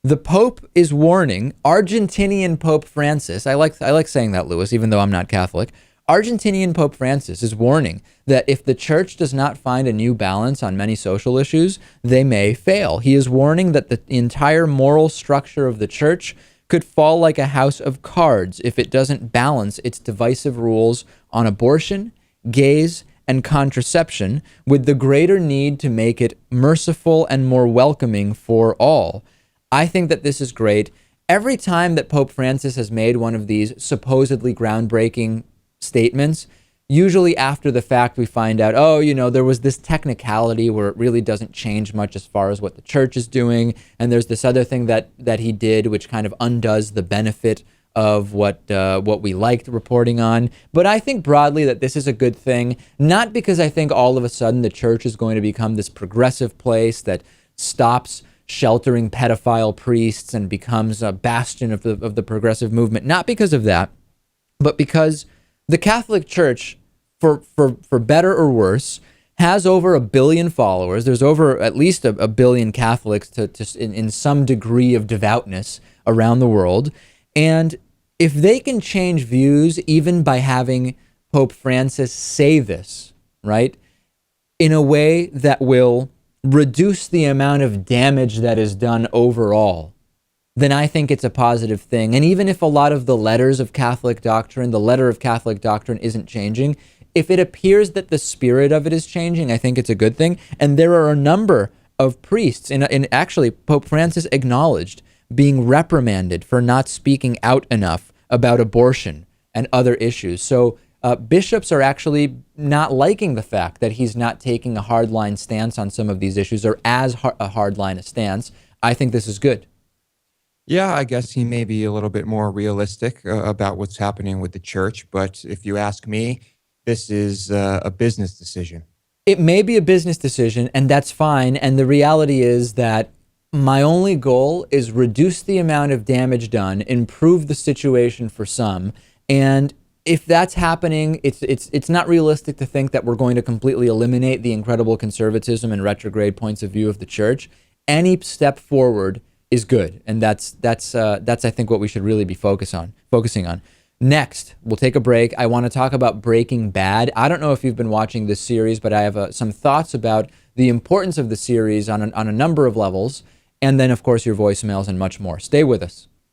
The Pope is warning Argentinian Pope Francis. I like saying that, Lewis, even though I'm not Catholic. Argentinian Pope Francis is warning that if the church does not find a new balance on many social issues, they may fail. He is warning that the entire moral structure of the church could fall like a house of cards if it doesn't balance its divisive rules on abortion, gays, and contraception with the greater need to make it merciful and more welcoming for all. I think that this is great. Every time that Pope Francis has made one of these supposedly groundbreaking statements, usually after the fact we find out, oh, there was this technicality where it really doesn't change much as far as what the church is doing, and there's this other thing that he did which kind of undoes the benefit of what we liked reporting on. But I think broadly that this is a good thing, not because I think all of a sudden the church is going to become this progressive place that stops sheltering pedophile priests and becomes a bastion of the progressive movement. Not because of that, but because the Catholic Church, for better or worse, has over 1 billion followers. There's over at least a billion Catholics in some degree of devoutness around the world. And if they can change views even by having Pope Francis say this, right, in a way that will reduce the amount of damage that is done overall, then I think it's a positive thing. And even if a lot of the letters of Catholic doctrine, the letter of Catholic doctrine isn't changing, if it appears that the spirit of it is changing, I think it's a good thing. And there are a number of priests, and actually Pope Francis acknowledged being reprimanded for not speaking out enough about abortion and other issues. So bishops are actually not liking the fact that he's not taking a hardline stance on some of these issues, or as a hardline a stance. I think this is good. Yeah, I guess he may be a little bit more realistic about what's happening with the church. But if you ask me, this is a business decision. It may be a business decision, and that's fine. And the reality is that my only goal is reduce the amount of damage done, improve the situation for some. And if that's happening, it's not realistic to think that we're going to completely eliminate the incredible conservatism and retrograde points of view of the church. Any step forward is good, and that's I think what we should really be focusing on. Next, we'll take a break. I want to talk about Breaking Bad. I don't know if you've been watching this series, but I have some thoughts about the importance of the series on a number of levels, and then of course your voicemails and much more. Stay with us.